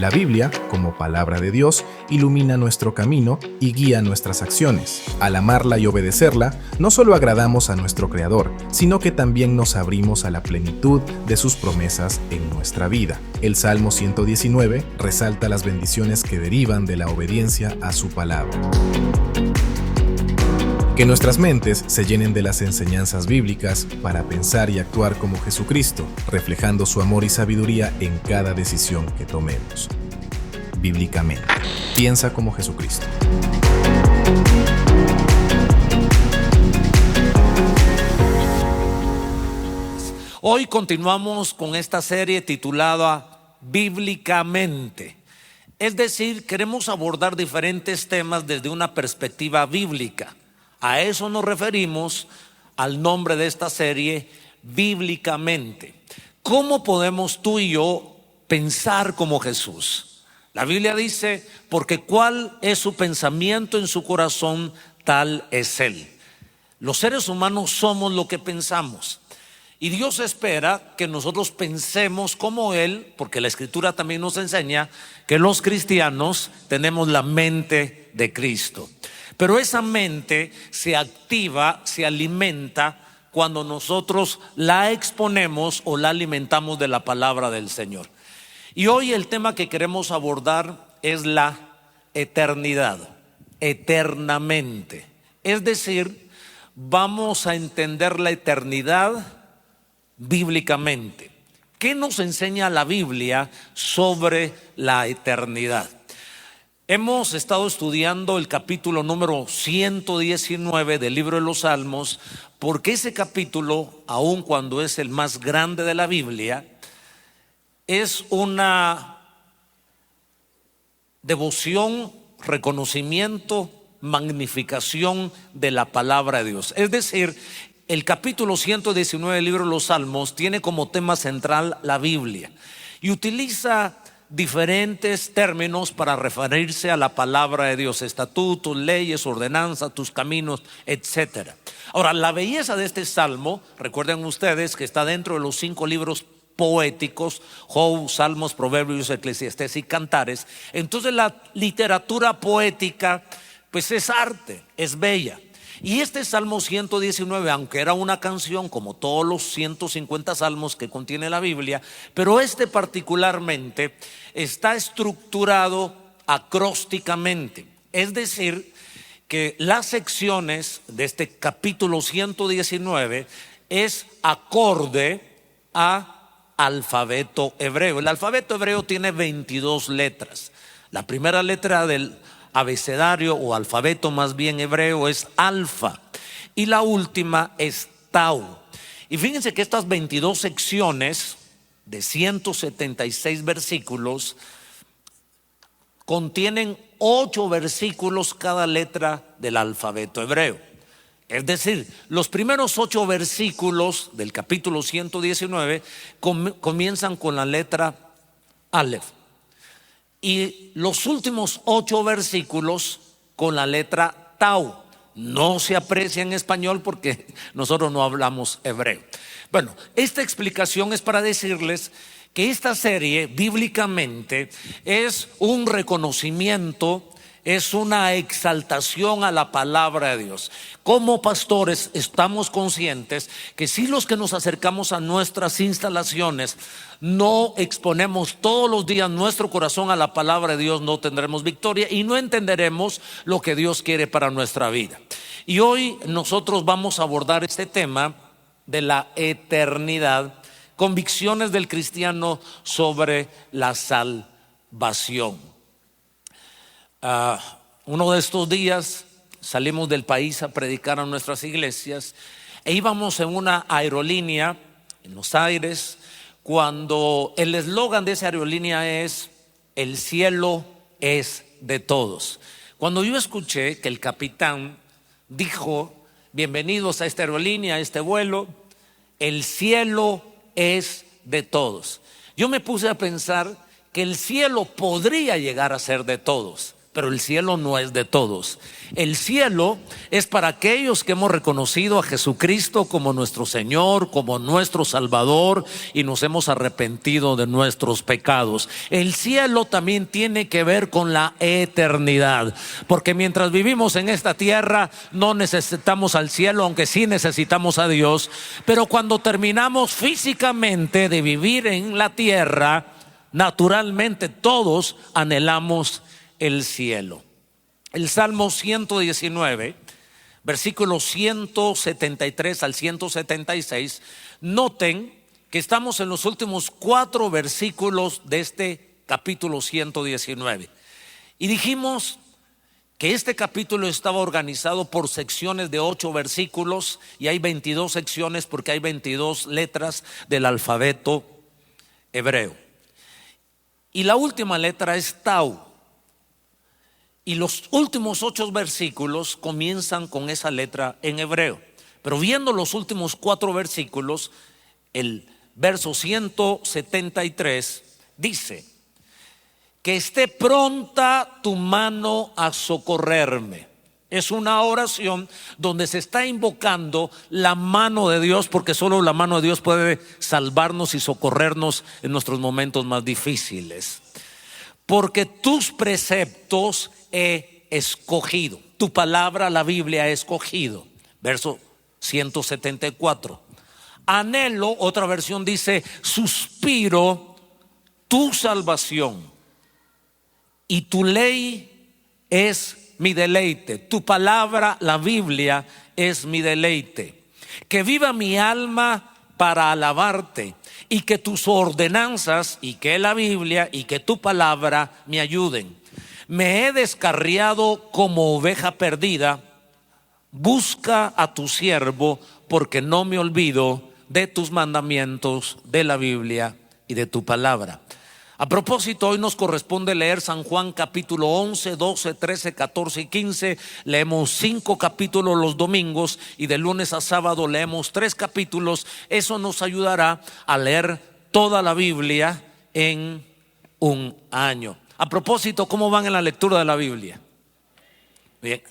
La Biblia, como palabra de Dios, ilumina nuestro camino y guía nuestras acciones. Al amarla y obedecerla, no solo agradamos a nuestro Creador, sino que también nos abrimos a la plenitud de sus promesas en nuestra vida. El Salmo 119 resalta las bendiciones que derivan de la obediencia a su palabra. Que nuestras mentes se llenen de las enseñanzas bíblicas para pensar y actuar como Jesucristo, reflejando su amor y sabiduría en cada decisión que tomemos. Bíblicamente, piensa como Jesucristo. Hoy continuamos con esta serie titulada Bíblicamente. Es decir, queremos abordar diferentes temas desde una perspectiva bíblica. A eso nos referimos al nombre de esta serie, Bíblicamente. ¿Cómo podemos tú y yo pensar como Jesús? La Biblia dice, porque cuál es su pensamiento en su corazón, tal es Él. Los seres humanos somos lo que pensamos. Y Dios espera que nosotros pensemos como Él, porque la Escritura también nos enseña que los cristianos tenemos la mente de Cristo. Pero esa mente se activa, se alimenta cuando nosotros la exponemos o la alimentamos de la palabra del Señor. Y hoy el tema que queremos abordar es la eternidad, eternamente. Es decir, vamos a entender la eternidad bíblicamente. ¿Qué nos enseña la Biblia sobre la eternidad? Hemos estado estudiando el capítulo número 119 del libro de los Salmos, porque ese capítulo, aun cuando es el más grande de la Biblia, es una devoción, reconocimiento, magnificación de la palabra de Dios. Es decir, el capítulo 119 del libro de los Salmos tiene como tema central la Biblia y utiliza diferentes términos para referirse a la palabra de Dios: estatutos, leyes, ordenanzas, tus caminos, etcétera. Ahora, la belleza de este salmo, recuerden ustedes que está dentro de los 5 libros poéticos: Job, Salmos, Proverbios, Eclesiastés y Cantares. Entonces la literatura poética pues es arte, es bella. Y este Salmo 119, aunque era una canción como todos los 150 salmos que contiene la Biblia, pero este particularmente está estructurado acrósticamente. Es decir, que las secciones de este capítulo 119 es acorde a alfabeto hebreo. El alfabeto hebreo tiene 22 letras. La primera letra del abecedario o alfabeto más bien hebreo es alfa y la última es tau. Y fíjense que estas 22 secciones de 176 versículos contienen 8 versículos cada letra del alfabeto hebreo. Es decir, los primeros 8 versículos del capítulo 119 comienzan con la letra Aleph. Y los últimos 8 versículos con la letra Tau. No se aprecia en español porque nosotros no hablamos hebreo. Bueno, esta explicación es para decirles que esta serie bíblicamente es un reconocimiento, es una exaltación a la palabra de Dios. Como pastores estamos conscientes que si los que nos acercamos a nuestras instalaciones no exponemos todos los días nuestro corazón a la palabra de Dios, no tendremos victoria y no entenderemos lo que Dios quiere para nuestra vida. Y hoy nosotros vamos a abordar este tema de la eternidad, convicciones del cristiano sobre la salvación. Uno de estos días salimos del país a predicar a nuestras iglesias e íbamos en una aerolínea en Los Aires, cuando el eslogan de esa aerolínea es: el cielo es de todos. Cuando yo escuché que el capitán dijo: bienvenidos a esta aerolínea, a este vuelo, el cielo es de todos, yo me puse a pensar que el cielo podría llegar a ser de todos, pero el cielo no es de todos. El cielo es para aquellos que hemos reconocido a Jesucristo como nuestro Señor, como nuestro Salvador, y nos hemos arrepentido de nuestros pecados. El cielo también tiene que ver con la eternidad, porque mientras vivimos en esta tierra no necesitamos al cielo, aunque sí necesitamos a Dios. Pero cuando terminamos físicamente de vivir en la tierra, naturalmente todos anhelamos el cielo. El Salmo 119, versículos 173 al 176, noten que estamos en los últimos 4 versículos de este capítulo 119. Y dijimos que este capítulo estaba organizado por secciones de 8 versículos, y hay 22 secciones porque hay 22 letras del alfabeto hebreo. Y la última letra es Tau. Y los últimos 8 versículos comienzan con esa letra en hebreo. Pero viendo los últimos 4 versículos, el verso 173 dice: que esté pronta tu mano a socorrerme. Es una oración donde se está invocando la mano de Dios, porque solo la mano de Dios puede salvarnos y socorrernos en nuestros momentos más difíciles. Porque tus preceptos he escogido. Tu palabra, la Biblia, he escogido. Verso 174. Anhelo, otra versión dice, suspiro tu salvación, y tu ley es mi deleite. Tu palabra, la Biblia, es mi deleite. Que viva mi alma para alabarte, y que tus ordenanzas, y que la Biblia, y que tu palabra me ayuden. Me he descarriado como oveja perdida. Busca a tu siervo, porque no me olvido de tus mandamientos, de la Biblia y de tu palabra. A propósito, hoy nos corresponde leer San Juan capítulo 11, 12, 13, 14 y 15. Leemos 5 capítulos los domingos, y de lunes a sábado leemos 3 capítulos. Eso nos ayudará a leer toda la Biblia en un año. A propósito, ¿cómo van en la lectura de la Biblia? Bien.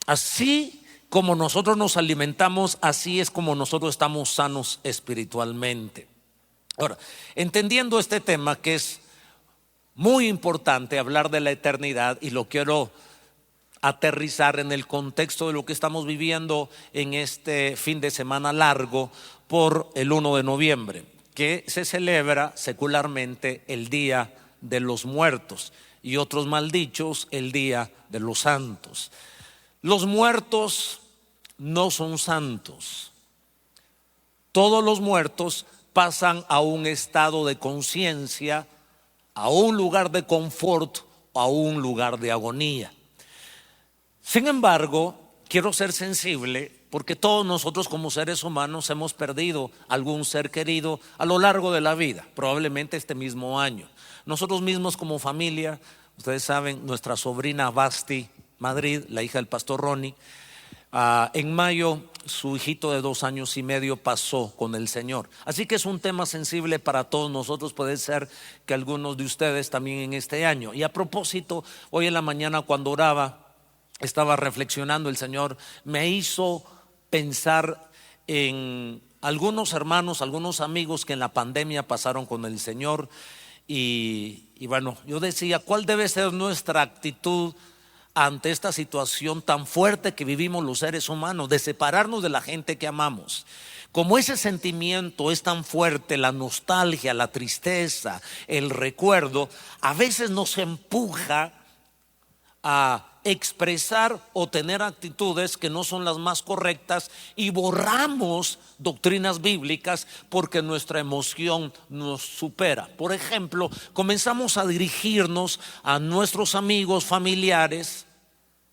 Así como nosotros nos alimentamos, así es como nosotros estamos sanos espiritualmente. Ahora, entendiendo este tema, que es muy importante hablar de la eternidad, y lo quiero aterrizar en el contexto de lo que estamos viviendo en este fin de semana largo por el 1 de noviembre, que se celebra secularmente el Día de los Muertos, y otros mal dichos, el Día de los Santos. Los muertos no son santos. Todos los muertos pasan a un estado de conciencia, a un lugar de confort, a un lugar de agonía. Sin embargo, quiero ser sensible, porque todos nosotros como seres humanos hemos perdido algún ser querido a lo largo de la vida, probablemente este mismo año. Nosotros mismos como familia, ustedes saben, nuestra sobrina Basti Madrid, la hija del pastor Ronnie, en mayo su hijito de 2 años y medio pasó con el Señor. Así que es un tema sensible para todos nosotros. Puede ser que algunos de ustedes también en este año. Y a propósito, hoy en la mañana cuando oraba, estaba reflexionando. El Señor me hizo pensar en algunos hermanos, algunos amigos que en la pandemia pasaron con el Señor. Y bueno, yo decía, ¿cuál debe ser nuestra actitud ante esta situación tan fuerte que vivimos los seres humanos, de separarnos de la gente que amamos? Como ese sentimiento es tan fuerte, la nostalgia, la tristeza, el recuerdo, a veces nos empuja a expresar o tener actitudes que no son las más correctas, y borramos doctrinas bíblicas porque nuestra emoción nos supera. Por ejemplo, comenzamos a dirigirnos a nuestros amigos, familiares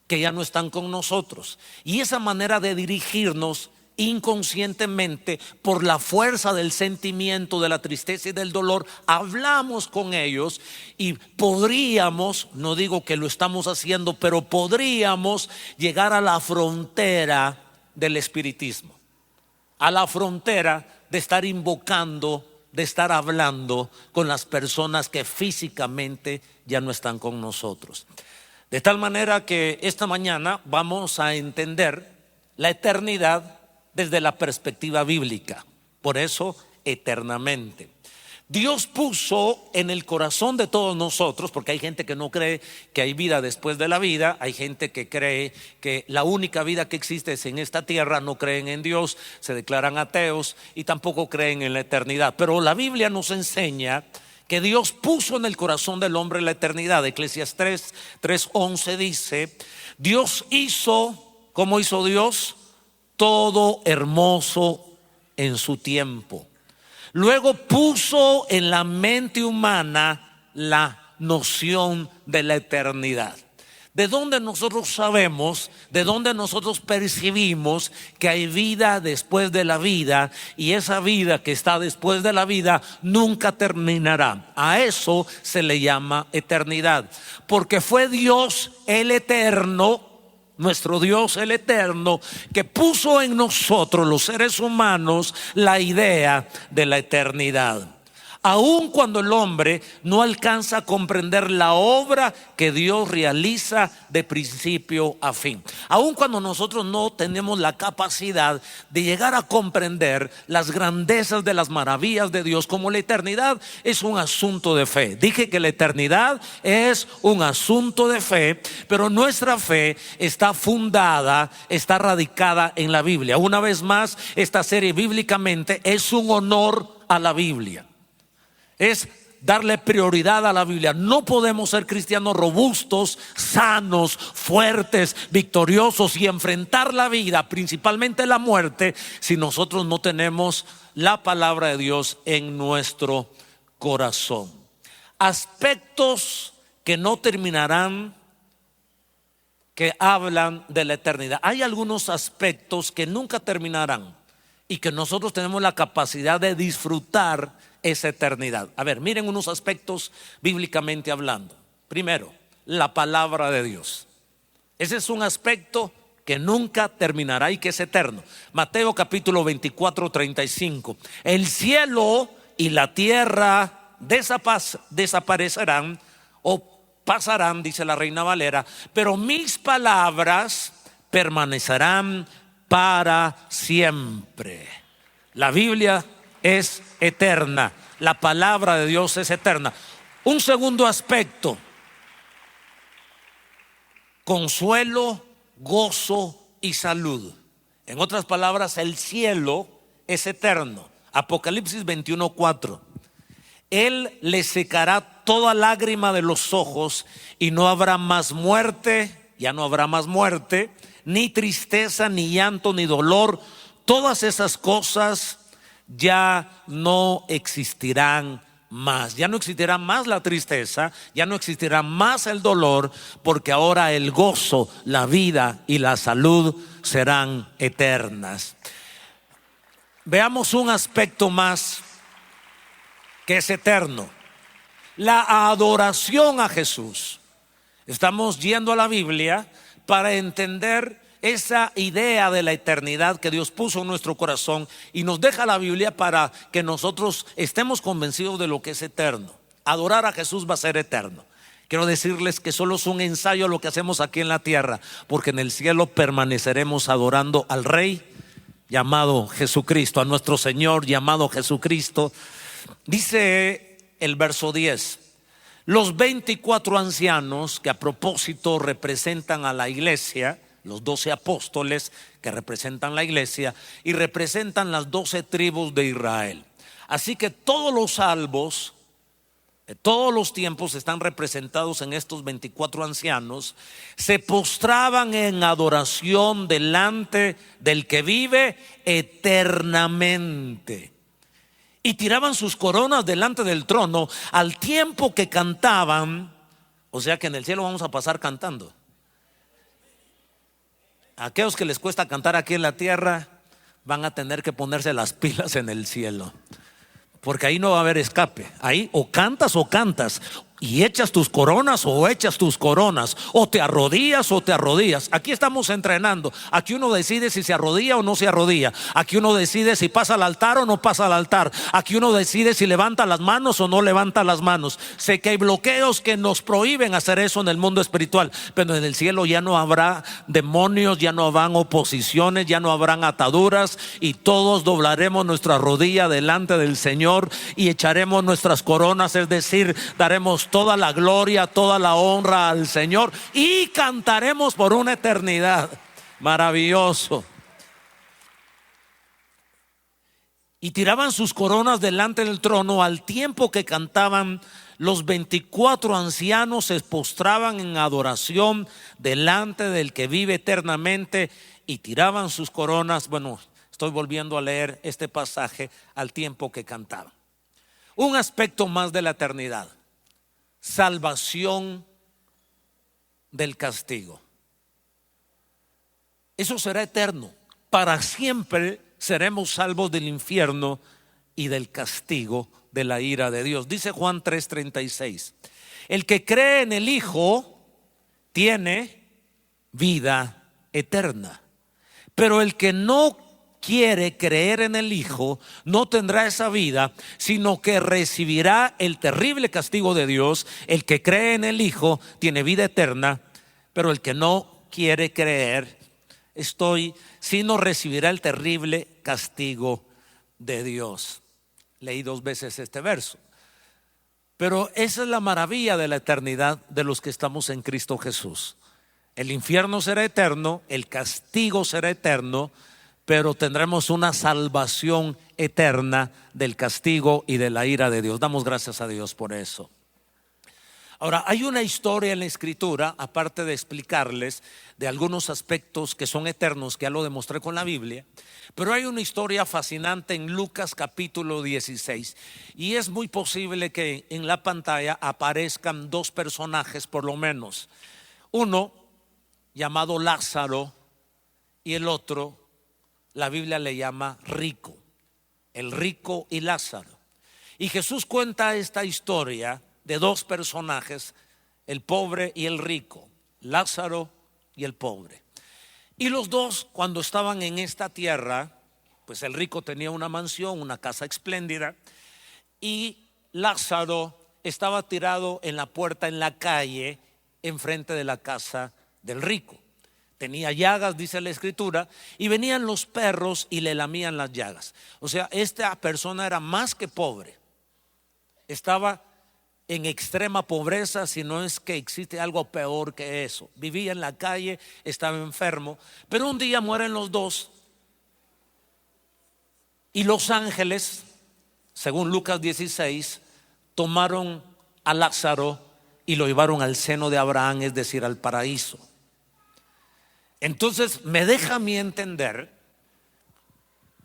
que ya no están con nosotros, y esa manera de dirigirnos inconscientemente, por la fuerza del sentimiento, de la tristeza y del dolor, hablamos con ellos, y podríamos, no digo que lo estamos haciendo, pero podríamos llegar a la frontera del espiritismo, a la frontera de estar invocando, de estar hablando con las personas que físicamente ya no están con nosotros. De tal manera que esta mañana vamos a entender la eternidad desde la perspectiva bíblica. Por eso, eternamente. Dios puso en el corazón de todos nosotros, porque hay gente que no cree que hay vida después de la vida, hay gente que cree que la única vida que existe es en esta tierra, no creen en Dios, se declaran ateos y tampoco creen en la eternidad. Pero la Biblia nos enseña que Dios puso en el corazón del hombre la eternidad. Eclesiastés 3:11 dice: Dios hizo, ¿cómo hizo Dios? Todo hermoso en su tiempo. Luego puso en la mente humana la noción de la eternidad. ¿De dónde nosotros sabemos, de dónde nosotros percibimos que hay vida después de la vida, y esa vida que está después de la vida nunca terminará? A eso se le llama eternidad, porque fue Dios el eterno, nuestro Dios el eterno, que puso en nosotros los seres humanos la idea de la eternidad. Aun cuando el hombre no alcanza a comprender la obra que Dios realiza de principio a fin, aun cuando nosotros no tenemos la capacidad de llegar a comprender las grandezas de las maravillas de Dios, como la eternidad es un asunto de fe. Dije que la eternidad es un asunto de fe, pero nuestra fe está fundada, está radicada en la Biblia. Una vez más, esta serie bíblicamente es un honor a la Biblia. Es darle prioridad a la Biblia. No podemos ser cristianos robustos, sanos, fuertes, victoriosos y enfrentar la vida, principalmente la muerte, si nosotros no tenemos la palabra de Dios en nuestro corazón. Aspectos que no terminarán, que hablan de la eternidad. Hay algunos aspectos que nunca terminarán y que nosotros tenemos la capacidad de disfrutar esa eternidad. A ver, miren unos aspectos bíblicamente hablando. Primero, la palabra de Dios. Ese es un aspecto que nunca terminará y que es eterno. Mateo capítulo 24:35. El cielo y la tierra desaparecerán o pasarán, dice la Reina Valera, pero mis palabras permanecerán para siempre. La Biblia es eterna, la palabra de Dios es eterna. Un segundo aspecto: consuelo, gozo y salud. En otras palabras, el cielo es eterno. Apocalipsis 21:4. Él le secará toda lágrima de los ojos y no habrá más muerte, ya no habrá más muerte, ni tristeza, ni llanto, ni dolor. Todas esas cosas ya no existirán más. Ya no existirá más la tristeza, ya no existirá más el dolor, porque ahora el gozo, la vida y la salud serán eternas. Veamos un aspecto más que es eterno: la adoración a Jesús. Estamos yendo a la Biblia para entender esa idea de la eternidad que Dios puso en nuestro corazón, y nos deja la Biblia para que nosotros estemos convencidos de lo que es eterno. Adorar a Jesús va a ser eterno. Quiero decirles que solo es un ensayo lo que hacemos aquí en la tierra, porque en el cielo permaneceremos adorando al Rey llamado Jesucristo, a nuestro Señor llamado Jesucristo. Dice el verso 10: los 24 ancianos, que a propósito representan a la iglesia, los 12 apóstoles que representan la iglesia y representan las 12 tribus de Israel. Así que todos los salvos de todos los tiempos están representados en estos 24 ancianos. Se postraban en adoración delante del que vive eternamente y tiraban sus coronas delante del trono al tiempo que cantaban. O sea que en el cielo vamos a pasar cantando. A aquellos que les cuesta cantar aquí en la tierra van a tener que ponerse las pilas en el cielo, porque ahí no va a haber escape. Ahí o cantas o cantas. Y echas tus coronas o echas tus coronas, o te arrodillas o te arrodillas. Aquí estamos entrenando. Aquí uno decide si se arrodilla o no se arrodilla. Aquí uno decide si pasa al altar o no pasa al altar. Aquí uno decide si levanta las manos o no levanta las manos. Sé que hay bloqueos que nos prohíben hacer eso en el mundo espiritual, pero en el cielo ya no habrá demonios, ya no habrán oposiciones, ya no habrán ataduras, y todos doblaremos nuestra rodilla delante del Señor y echaremos nuestras coronas, es decir, daremos toda la gloria, toda la honra al Señor y cantaremos por una eternidad. Maravilloso. Y tiraban sus coronas delante del trono. Al tiempo que cantaban, los 24 ancianos se postraban en adoración delante del que vive eternamente y tiraban sus coronas. Bueno, estoy volviendo a leer este pasaje al tiempo que cantaban. Un aspecto más de la eternidad: salvación del castigo. Eso será eterno. Para siempre seremos salvos del infierno y del castigo de la ira de Dios. Dice Juan 3:36: el que cree en el Hijo tiene vida eterna, pero el que no quiere creer en el Hijo no tendrá esa vida, sino que recibirá el terrible castigo de Dios. El que cree en el Hijo tiene vida eterna, pero el que no quiere creer, sino recibirá el terrible castigo de Dios. Leí 2 veces este verso, pero esa es la maravilla de la eternidad de los que estamos en Cristo Jesús. El infierno será eterno, el castigo será eterno, pero tendremos una salvación eterna del castigo y de la ira de Dios. Damos gracias a Dios por eso. Ahora, hay una historia en la Escritura, aparte de explicarles de algunos aspectos que son eternos, que ya lo demostré con la Biblia, pero hay una historia fascinante en Lucas capítulo 16, y es muy posible que en la pantalla aparezcan 2 personajes por lo menos. Uno llamado Lázaro y el otro, la Biblia le llama rico. El rico y Lázaro. Y Jesús cuenta esta historia de 2 personajes, el pobre y el rico, Lázaro y el pobre. Y los dos, cuando estaban en esta tierra, pues el rico tenía una mansión, una casa espléndida, y Lázaro estaba tirado en la puerta, en la calle, enfrente de la casa del rico. Tenía llagas, dice la Escritura, y venían los perros y le lamían las llagas. O sea, esta persona era más que pobre, estaba en extrema pobreza, si no es que existe algo peor que eso. Vivía en la calle, estaba enfermo, pero un día mueren los dos, y los ángeles, según Lucas 16, tomaron a Lázaro y lo llevaron al seno de Abraham, es decir, al paraíso. Entonces me deja a mí entender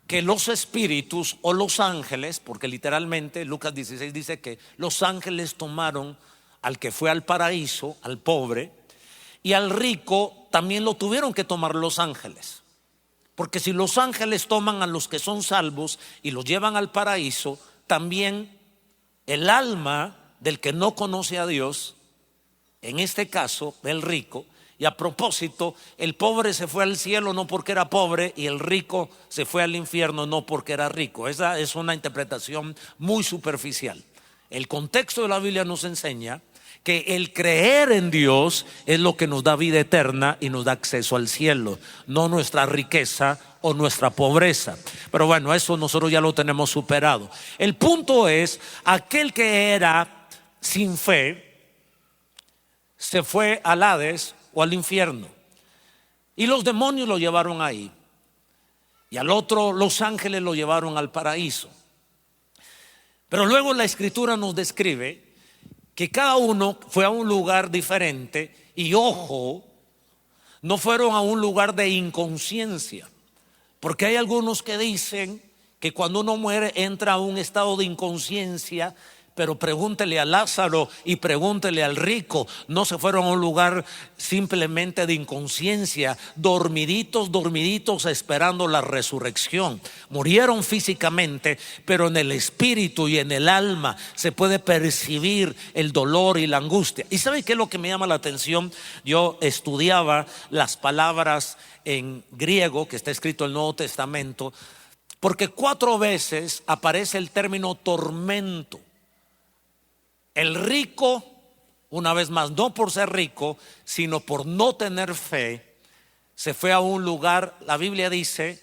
que los espíritus o los ángeles, porque literalmente Lucas 16 dice que los ángeles tomaron al que fue al paraíso, al pobre, y al rico también lo tuvieron que tomar los ángeles. Porque si los ángeles toman a los que son salvos y los llevan al paraíso, también el alma del que no conoce a Dios, en este caso del rico. Y a propósito, el pobre se fue al cielo no porque era pobre, y el rico se fue al infierno no porque era rico. Esa es una interpretación muy superficial. El contexto de la Biblia nos enseña que el creer en Dios es lo que nos da vida eterna y nos da acceso al cielo, no nuestra riqueza o nuestra pobreza. Pero bueno, eso nosotros ya lo tenemos superado. El punto es, aquel que era sin fe se fue al Hades o al infierno, y los demonios lo llevaron ahí, y al otro los ángeles lo llevaron al paraíso. Pero luego la Escritura nos describe que cada uno fue a un lugar diferente, y ojo, no fueron a un lugar de inconsciencia, porque hay algunos que dicen que cuando uno muere entra a un estado de inconsciencia, Pero pregúntele a Lázaro y pregúntele al rico. No se fueron a un lugar simplemente de inconsciencia, dormiditos esperando la resurrección. Murieron físicamente, pero en el espíritu y en el alma se puede percibir el dolor y la angustia. ¿Y sabe qué es lo que me llama la atención? Yo estudiaba las palabras en griego que está escrito en el Nuevo Testamento, porque 4 veces aparece el término tormento. El rico, una vez más, no por ser rico, sino por no tener fe, se fue a un lugar, la Biblia dice,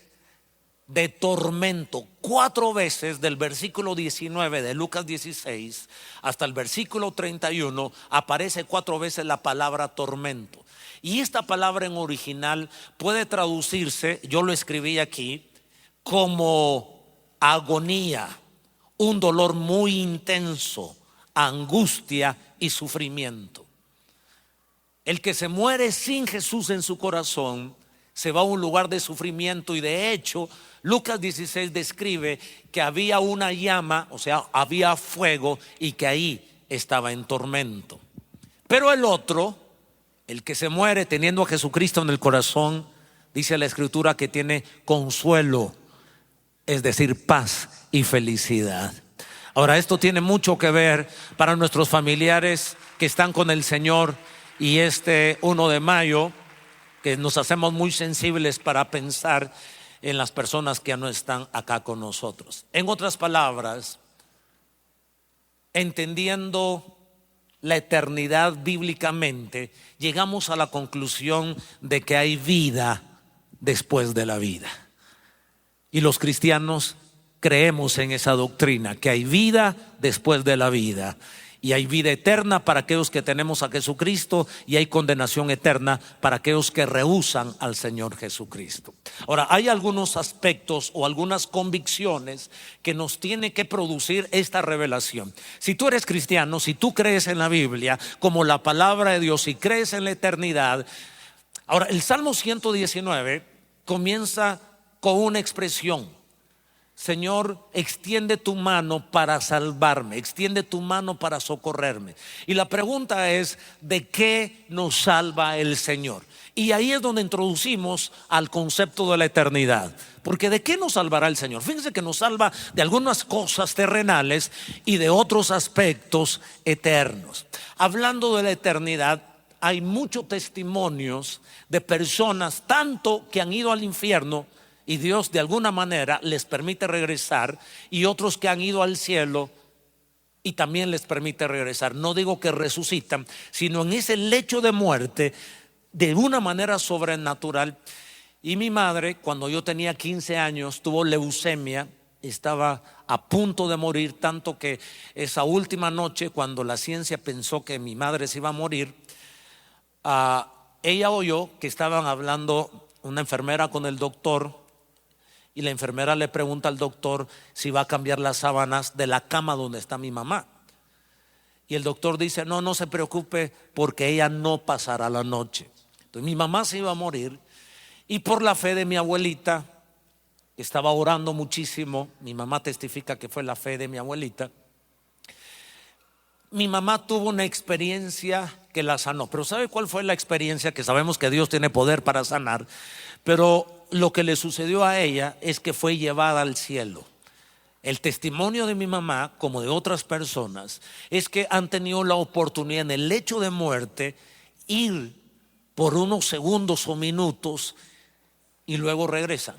de tormento. 4 veces del versículo 19 de Lucas 16 hasta el versículo 31 aparece 4 veces la palabra tormento. Y esta palabra en original puede traducirse, yo lo escribí aquí, como agonía, un dolor muy intenso, angustia y sufrimiento. El que se muere sin Jesús en su corazón se va a un lugar de sufrimiento, y de hecho Lucas 16 describe que había una llama, o sea, había fuego, y que ahí estaba en tormento. Pero el otro, el que se muere teniendo a Jesucristo en el corazón, dice la Escritura que tiene consuelo, es decir, paz y felicidad. Ahora, esto tiene mucho que ver para nuestros familiares que están con el Señor, y este 1 de mayo, que nos hacemos muy sensibles para pensar en las personas que ya no están acá con nosotros. En otras palabras, entendiendo la eternidad bíblicamente, llegamos a la conclusión de que hay vida después de la vida. Y los cristianos creemos en esa doctrina, que hay vida después de la vida. Y hay vida eterna para aquellos que tenemos a Jesucristo, y hay condenación eterna para aquellos que rehúsan al Señor Jesucristo. Ahora, hay algunos aspectos o algunas convicciones que nos tiene que producir esta revelación. Si tú eres cristiano, si tú crees en la Biblia como la palabra de Dios y crees en la eternidad. Ahora, el Salmo 119 comienza con una expresión: Señor, extiende tu mano para salvarme, extiende tu mano para socorrerme. Y la pregunta es, ¿de qué nos salva el Señor? Y ahí es donde introducimos al concepto de la eternidad. Porque ¿de qué nos salvará el Señor? Fíjense que nos salva de algunas cosas terrenales y de otros aspectos eternos. Hablando de la eternidad, hay muchos testimonios de personas tanto que han ido al infierno y Dios de alguna manera les permite regresar, y otros que han ido al cielo y también les permite regresar. No digo que resucitan, sino en ese lecho de muerte de una manera sobrenatural. Y mi madre, cuando yo tenía 15 años, tuvo leucemia, estaba a punto de morir, tanto que esa última noche, cuando la ciencia pensó que mi madre se iba a morir, ella oyó que estaban hablando una enfermera con el doctor. Y la enfermera le pregunta al doctor si va a cambiar las sábanas de la cama donde está mi mamá. Y el doctor dice: no se preocupe, porque ella no pasará la noche. Entonces mi mamá se iba a morir, y por la fe de mi abuelita, que estaba orando muchísimo, mi mamá testifica que fue la fe de mi abuelita, mi mamá tuvo una experiencia que la sanó. Pero ¿sabe cuál fue la experiencia? Que sabemos que Dios tiene poder para sanar, pero lo que le sucedió a ella es que fue llevada al cielo. El testimonio de mi mamá, como de otras personas, es que han tenido la oportunidad en el lecho de muerte ir por unos segundos o minutos y luego regresan.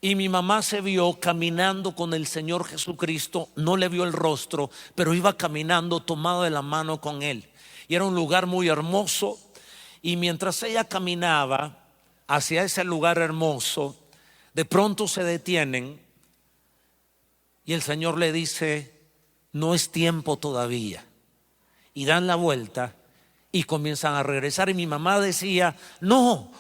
Y mi mamá se vio caminando con el Señor Jesucristo, no le vio el rostro, pero iba caminando tomado de la mano con Él. Y era un lugar muy hermoso, y mientras ella caminaba hacia ese lugar hermoso, de pronto se detienen y el Señor le dice: no es tiempo todavía. Y dan la vuelta y comienzan a regresar. Y mi mamá decía: no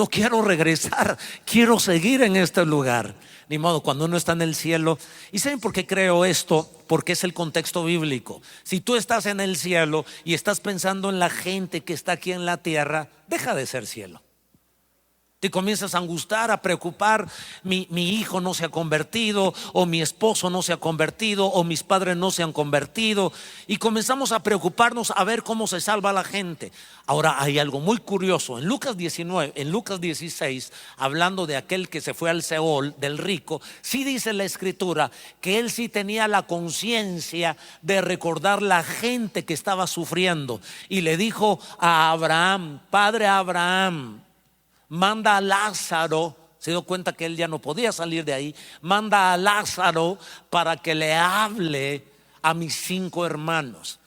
quiero regresar, quiero seguir en este lugar. Ni modo, cuando uno está en el cielo. ¿Y saben por qué creo esto? Porque es el contexto bíblico. Si tú estás en el cielo y estás pensando en la gente que está aquí en la tierra, deja de ser cielo. Te comienzas a angustiar, a preocupar. Mi hijo no se ha convertido, o mi esposo no se ha convertido, o mis padres no se han convertido. Y comenzamos a preocuparnos a ver cómo se salva la gente. Ahora hay algo muy curioso. En Lucas 19, en Lucas 16, hablando de aquel que se fue al Seol, del rico, sí dice la escritura que él sí tenía la conciencia de recordar la gente que estaba sufriendo. Y le dijo a Abraham: Padre Abraham, manda a Lázaro. Se dio cuenta que él ya no podía salir de ahí. Manda a Lázaro para que le hable a mis 5 hermanos.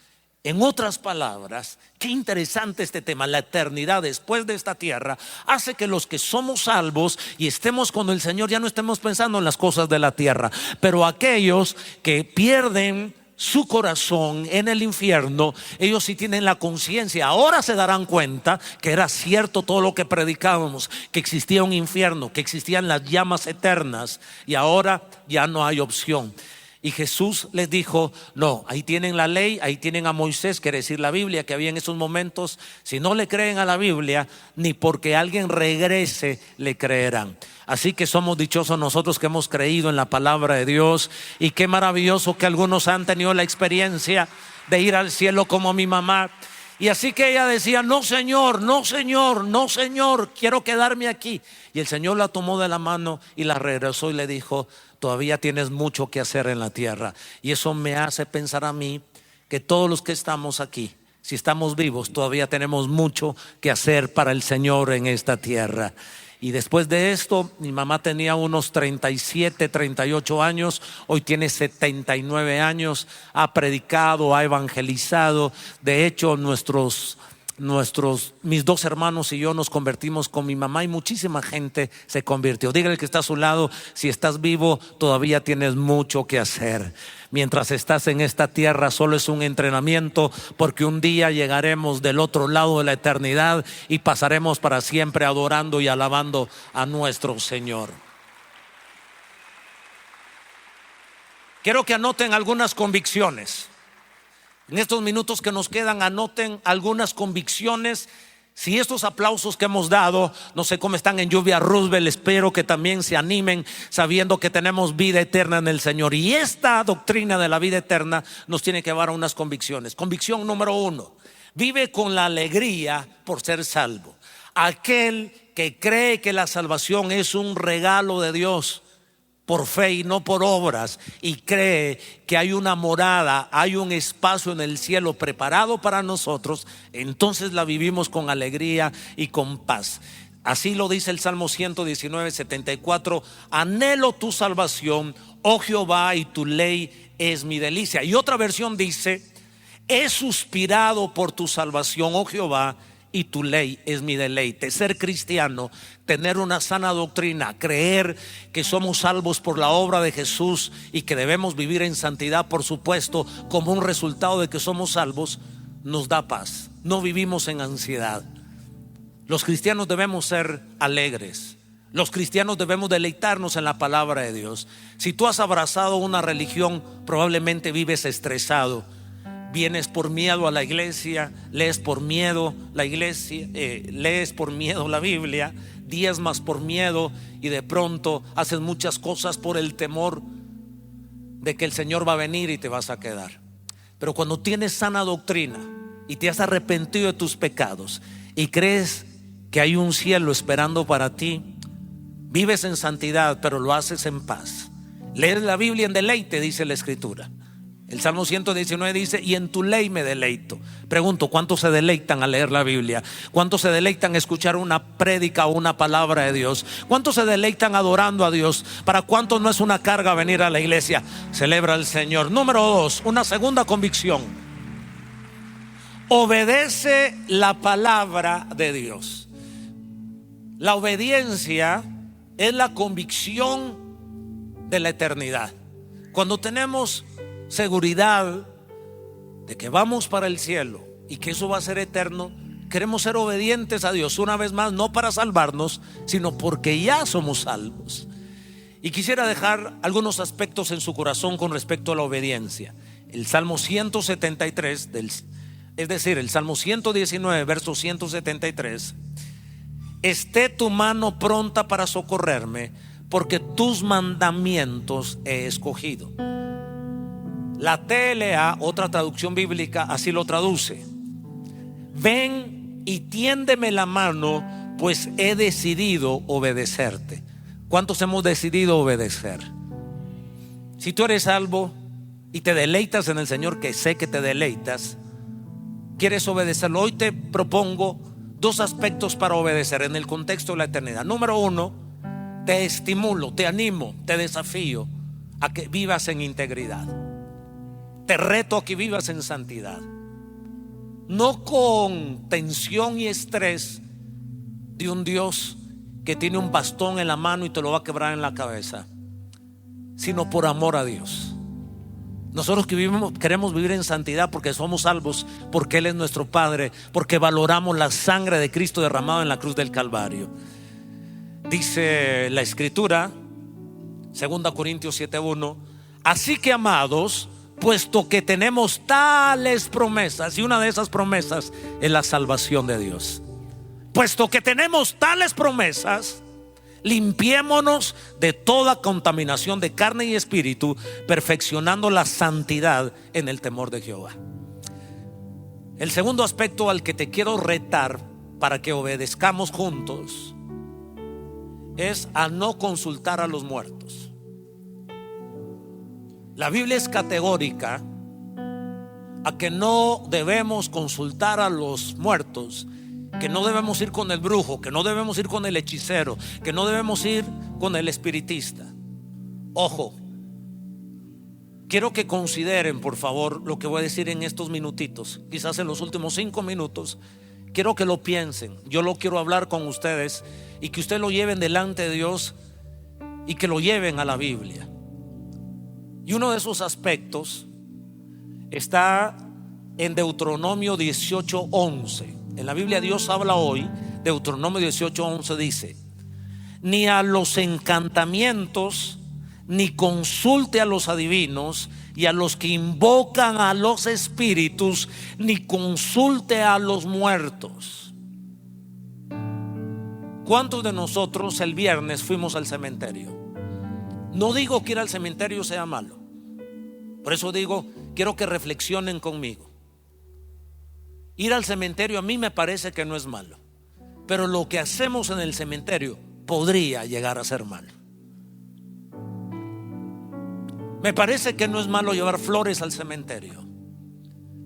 En otras palabras, qué interesante este tema. La eternidad después de esta tierra hace que los que somos salvos y estemos con el Señor ya no estemos pensando en las cosas de la tierra. Pero aquellos que pierden su corazón en el infierno, ellos sí tienen la conciencia. Ahora se darán cuenta que era cierto todo lo que predicábamos, que existía un infierno, que existían las llamas eternas, y ahora ya no hay opción. Y Jesús les dijo: no, ahí tienen la ley, ahí tienen a Moisés, quiere decir la Biblia que había en esos momentos. Si no le creen a la Biblia, ni porque alguien regrese le creerán. Así que somos dichosos nosotros que hemos creído en la palabra de Dios. Y qué maravilloso que algunos han tenido la experiencia de ir al cielo como mi mamá. Y así que ella decía: no Señor, no Señor, no Señor, quiero quedarme aquí. Y el Señor la tomó de la mano y la regresó y le dijo: todavía tienes mucho que hacer en la tierra. Y eso me hace pensar a mí que todos los que estamos aquí, si estamos vivos, todavía tenemos mucho que hacer para el Señor en esta tierra. Y después de esto, mi mamá tenía unos 37, 38 años, hoy tiene 79 años, ha predicado, ha evangelizado. De hecho, mis 2 hermanos y yo nos convertimos con mi mamá, y muchísima gente se convirtió. Dígale al que está a su lado: si estás vivo, todavía tienes mucho que hacer. Mientras estás en esta tierra solo es un entrenamiento, porque un día llegaremos del otro lado de la eternidad y pasaremos para siempre adorando y alabando a nuestro Señor. Quiero que anoten algunas convicciones. En estos minutos que nos quedan, anoten algunas convicciones. Si estos aplausos que hemos dado, no sé cómo están en Lluvia Roosevelt, espero que también se animen sabiendo que tenemos vida eterna en el Señor. Y esta doctrina de la vida eterna nos tiene que llevar a unas convicciones. Convicción número 1: vive con la alegría por ser salvo. Aquel que cree que la salvación es un regalo de Dios por fe y no por obras, y cree que hay una morada, hay un espacio en el cielo preparado para nosotros, entonces la vivimos con alegría y con paz. Así lo dice el Salmo 119, 74: anhelo tu salvación, oh Jehová, y tu ley es mi delicia. Y otra versión dice: he suspirado por tu salvación, oh Jehová, y tu ley es mi deleite. Ser cristiano, tener una sana doctrina, creer que somos salvos por la obra de Jesús y que debemos vivir en santidad, por supuesto, como un resultado de que somos salvos, nos da paz. No vivimos en ansiedad. Los cristianos debemos ser alegres. Los cristianos debemos deleitarnos en la palabra de Dios. Si tú has abrazado una religión, probablemente vives estresado. Vienes por miedo a la iglesia, lees por miedo la iglesia, lees por miedo la Biblia, diezmas por miedo, y de pronto haces muchas cosas por el temor de que el Señor va a venir y te vas a quedar. Pero cuando tienes sana doctrina y te has arrepentido de tus pecados y crees que hay un cielo esperando para ti, vives en santidad, pero lo haces en paz. Lees la Biblia en deleite, dice la Escritura. El Salmo 119 dice: y en tu ley me deleito. Pregunto, ¿cuántos se deleitan a leer la Biblia? ¿Cuántos se deleitan a escuchar una prédica o una palabra de Dios? ¿Cuántos se deleitan adorando a Dios? ¿Para cuántos no es una carga venir a la iglesia? Celebra al Señor. Número 2, una segunda convicción: obedece la palabra de Dios. La obediencia es la convicción de la eternidad. Cuando tenemos seguridad de que vamos para el cielo y que eso va a ser eterno, queremos ser obedientes a Dios, una vez más, no para salvarnos, sino porque ya somos salvos. Y quisiera dejar algunos aspectos en su corazón con respecto a la obediencia. El Salmo 173, es decir, el Salmo 119, verso 173, esté tu mano pronta para socorrerme, porque tus mandamientos he escogido. La TLA, otra traducción bíblica, así lo traduce: ven y tiéndeme la mano, pues he decidido obedecerte. ¿Cuántos hemos decidido obedecer? Si tú eres salvo y te deleitas en el Señor, que sé que te deleitas, quieres obedecerlo, hoy te propongo dos aspectos para obedecer en el contexto de la eternidad. Número uno, te estimulo, te animo, te desafío a que vivas en integridad. Te reto a que vivas en santidad, no con tensión y estrés de un Dios que tiene un bastón en la mano y te lo va a quebrar en la cabeza, sino por amor a Dios. Nosotros que queremos vivir en santidad porque somos salvos, porque Él es nuestro Padre, porque valoramos la sangre de Cristo derramada en la cruz del Calvario. Dice la Escritura, 2 Corintios 7:1: así que, amados, puesto que tenemos tales promesas, y una de esas promesas es la salvación de Dios, puesto que tenemos tales promesas, limpiémonos de toda contaminación de carne y espíritu, perfeccionando la santidad en el temor de Jehová. El segundo aspecto al que te quiero retar para que obedezcamos juntos es a no consultar a los muertos. La Biblia es categórica a que no debemos consultar a los muertos, que no debemos ir con el brujo, que no debemos ir con el hechicero, que no debemos ir con el espiritista. Ojo, quiero que consideren, por favor, lo que voy a decir en estos minutitos, quizás en los últimos 5 minutos. Quiero que lo piensen, yo lo quiero hablar con ustedes y que ustedes lo lleven delante de Dios y que lo lleven a la Biblia. Y uno de esos aspectos está en Deuteronomio 18:11. En la Biblia Dios habla hoy. Deuteronomio 18:11 dice: ni a los encantamientos, ni consulte a los adivinos, y a los que invocan a los espíritus, ni consulte a los muertos. ¿Cuántos de nosotros el viernes fuimos al cementerio? No digo que ir al cementerio sea malo, por eso digo, quiero que reflexionen conmigo. Ir al cementerio a mí me parece que no es malo, pero lo que hacemos en el cementerio podría llegar a ser malo. Me parece que no es malo llevar flores al cementerio,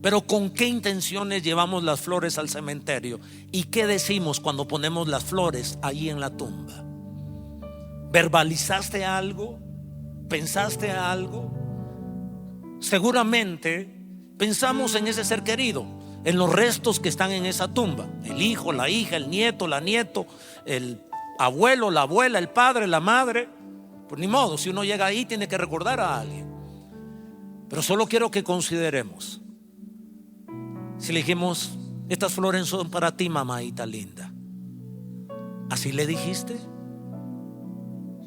pero ¿con qué intenciones llevamos las flores al cementerio? ¿Y qué decimos cuando ponemos las flores ahí en la tumba? ¿Verbalizaste algo? ¿Pensaste algo? Seguramente pensamos en ese ser querido, en los restos que están en esa tumba: el hijo, la hija, el nieto, la nieto, el abuelo, la abuela, el padre, la madre. Pues ni modo, si uno llega ahí tiene que recordar a alguien. Pero solo quiero que consideremos, si le dijimos: estas flores son para ti, mamáita linda, ¿así le dijiste?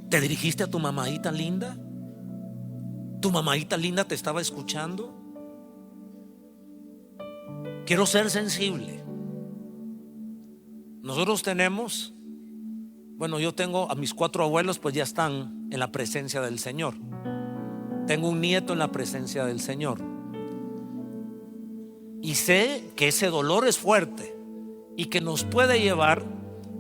¿Te dirigiste a tu mamáita linda? ¿Tu mamáita linda te estaba escuchando? Quiero ser sensible. Nosotros tenemos, bueno, yo tengo a mis 4 abuelos, pues ya están en la presencia del Señor. Tengo un nieto en la presencia del Señor. Y sé que ese dolor es fuerte y que nos puede llevar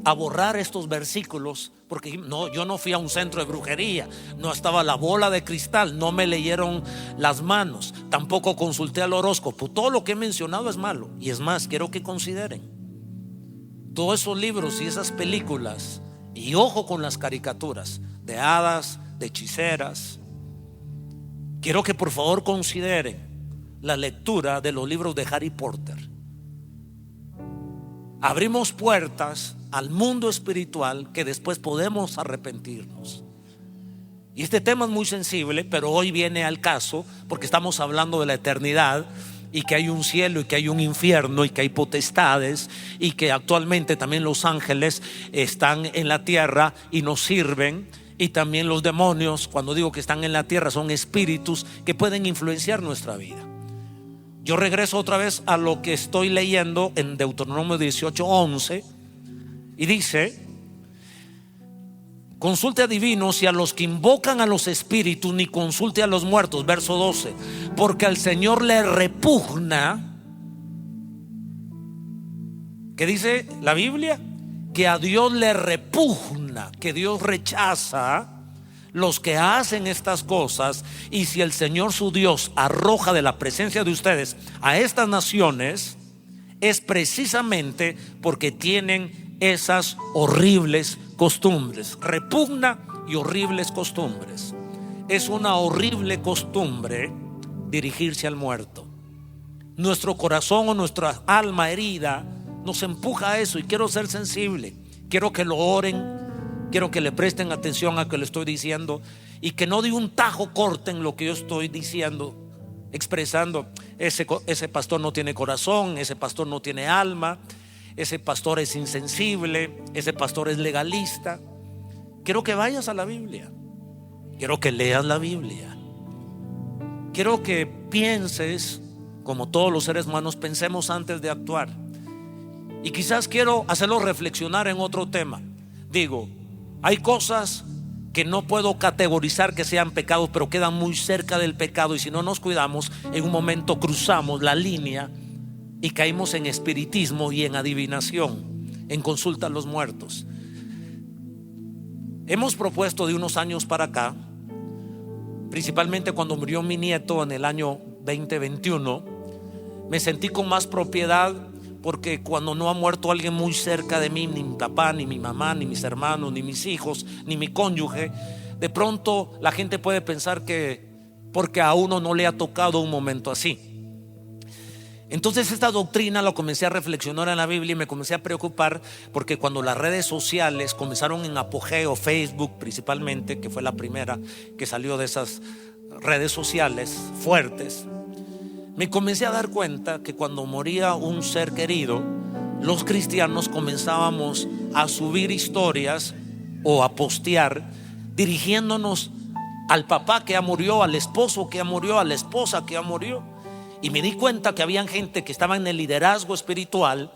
a borrar estos versículos, porque no, yo no fui a un centro de brujería, no estaba la bola de cristal, no me leyeron las manos, tampoco consulté al horóscopo. Todo lo que he mencionado es malo. Y es más, quiero que consideren todos esos libros y esas películas, y ojo con las caricaturas de hadas, de hechiceras. Quiero que por favor consideren la lectura de los libros de Harry Potter. Abrimos puertas al mundo espiritual que después podemos arrepentirnos. Y este tema es muy sensible, pero hoy viene al caso porque estamos hablando de la eternidad, y que hay un cielo y que hay un infierno y que hay potestades, y que actualmente también los ángeles están en la tierra y nos sirven, y también los demonios, cuando digo que están en la tierra, son espíritus que pueden influenciar nuestra vida. Yo regreso otra vez a lo que estoy leyendo en Deuteronomio 18:11, Y dice: consulte a divinos y a los que invocan a los espíritus, ni consulte a los muertos. Verso 12: porque al Señor le repugna. ¿Qué dice la Biblia? Que a Dios le repugna, que Dios rechaza los que hacen estas cosas. Y si el Señor su Dios arroja de la presencia de ustedes a estas naciones, es precisamente porque tienen esas horribles costumbres. Repugna y horribles costumbres. Es una horrible costumbre dirigirse al muerto. Nuestro corazón o nuestra alma herida nos empuja a eso, y quiero ser sensible. Quiero que lo oren, quiero que le presten atención a lo que le estoy diciendo, y que no de un tajo corten lo que yo estoy diciendo, expresando: ese pastor no tiene corazón, ese pastor no tiene alma, ese pastor es insensible, ese pastor es legalista. Quiero que vayas a la Biblia, quiero que leas la Biblia, quiero que pienses como todos los seres humanos pensemos antes de actuar. Y quizás quiero hacerlo reflexionar en otro tema. Digo, hay cosas que no puedo categorizar que sean pecados, pero quedan muy cerca del pecado, y si no nos cuidamos, en un momento cruzamos la línea y caímos en espiritismo y en adivinación, en consulta a los muertos. Hemos propuesto de unos años para acá, principalmente cuando murió mi nieto en el año 2021, me sentí con más propiedad, porque cuando no ha muerto alguien muy cerca de mí, ni mi papá, ni mi mamá, ni mis hermanos, ni mis hijos, ni mi cónyuge, de pronto la gente puede pensar que porque a uno no le ha tocado un momento así. Entonces esta doctrina la comencé a reflexionar en la Biblia y me comencé a preocupar, porque cuando las redes sociales comenzaron en apogeo, Facebook principalmente, que fue la primera que salió de esas redes sociales fuertes, me comencé a dar cuenta que cuando moría un ser querido, los cristianos comenzábamos a subir historias o a postear dirigiéndonos al papá que ya murió, al esposo que ya murió, a la esposa que ya murió. Y me di cuenta que había gente que estaba en el liderazgo espiritual,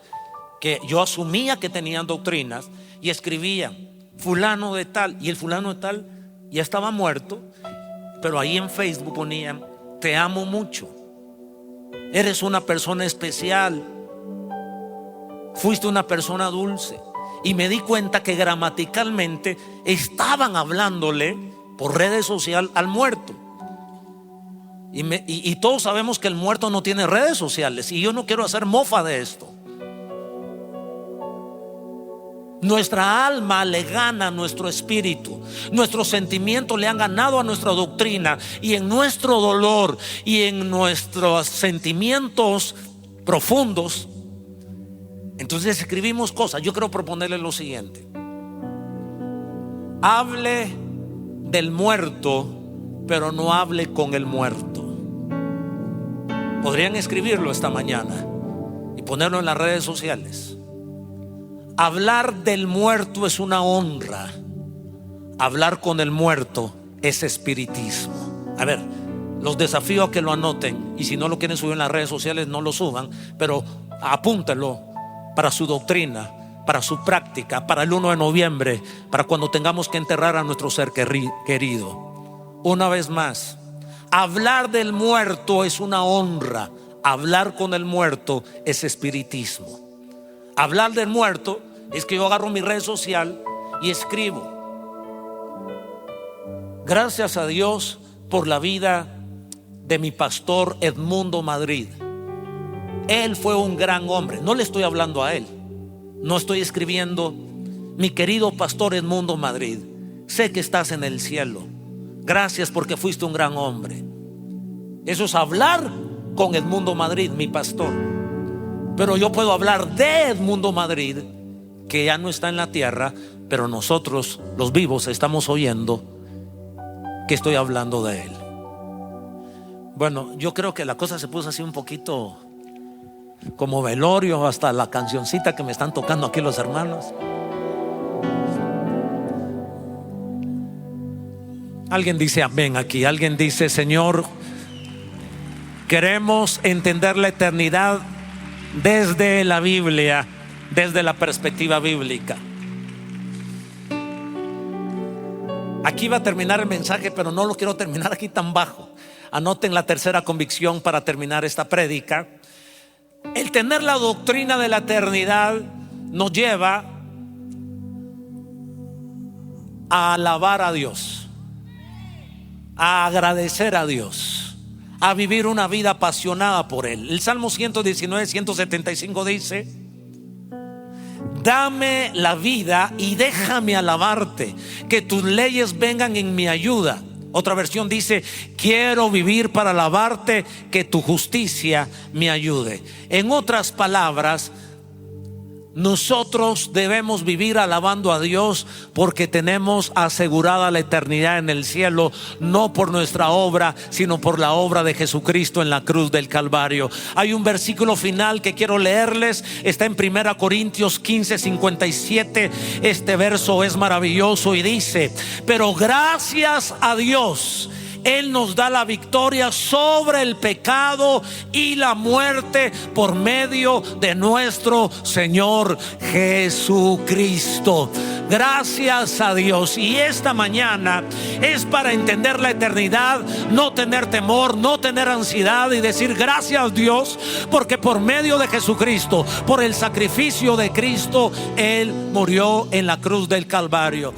que yo asumía que tenían doctrinas, y escribían: fulano de tal, y el fulano de tal ya estaba muerto, pero ahí en Facebook ponían: te amo mucho, eres una persona especial, fuiste una persona dulce. Y me di cuenta que gramaticalmente estaban hablándole por redes sociales al muerto. Y todos sabemos que el muerto no tiene redes sociales, y yo no quiero hacer mofa de esto. Nuestra alma le gana a nuestro espíritu, nuestros sentimientos le han ganado a nuestra doctrina, y en nuestro dolor y en nuestros sentimientos profundos, entonces escribimos cosas. Yo quiero proponerle lo siguiente: hable del muerto, pero no hable con el muerto. Podrían escribirlo esta mañana y ponerlo en las redes sociales. Hablar del muerto es una honra, hablar con el muerto es espiritismo. A ver, los desafío a que lo anoten, y si no lo quieren subir en las redes sociales, no lo suban, pero apúntenlo para su doctrina, para su práctica, para el 1 de noviembre, para cuando tengamos que enterrar a nuestro ser querido. Una vez más, hablar del muerto es una honra, hablar con el muerto es espiritismo. Hablar del muerto es que yo agarro mi red social y escribo: gracias a Dios por la vida de mi pastor Edmundo Madrid. Él fue un gran hombre. No le estoy hablando a él, no estoy escribiendo: mi querido pastor Edmundo Madrid, sé que estás en el cielo, gracias porque fuiste un gran hombre. Eso es hablar con Edmundo Madrid, mi pastor. Pero yo puedo hablar de Edmundo Madrid, que ya no está en la tierra, pero nosotros los vivos estamos oyendo que estoy hablando de él. Bueno, yo creo que la cosa se puso así un poquito como velorio, hasta la cancioncita que me están tocando aquí los hermanos. Alguien dice amén aquí. Alguien dice: Señor, queremos entender la eternidad desde la Biblia, desde la perspectiva bíblica. aquí iba a terminar el mensaje, pero no lo quiero terminar aquí tan bajo. Anoten la tercera convicción para terminar esta prédica. El tener la doctrina de la eternidad nos lleva a alabar a Dios, a agradecer a Dios, a vivir una vida apasionada por Él. El Salmo 119, 175 dice: dame la vida y déjame alabarte, que tus leyes vengan en mi ayuda. Otra versión dice: quiero vivir para alabarte, que tu justicia me ayude. En otras palabras, nosotros debemos vivir alabando a Dios porque tenemos asegurada la eternidad en el cielo, no por nuestra obra, sino por la obra de Jesucristo en la cruz del Calvario. Hay un versículo final que quiero leerles, está en 1 Corintios 15, 57. Este verso es maravilloso y dice: pero gracias a Dios, Él nos da la victoria sobre el pecado y la muerte por medio de nuestro Señor Jesucristo. Gracias a Dios. Y esta mañana es para entender la eternidad, no tener temor, no tener ansiedad y decir: gracias Dios, porque por medio de Jesucristo, por el sacrificio de Cristo, Él murió en la cruz del Calvario.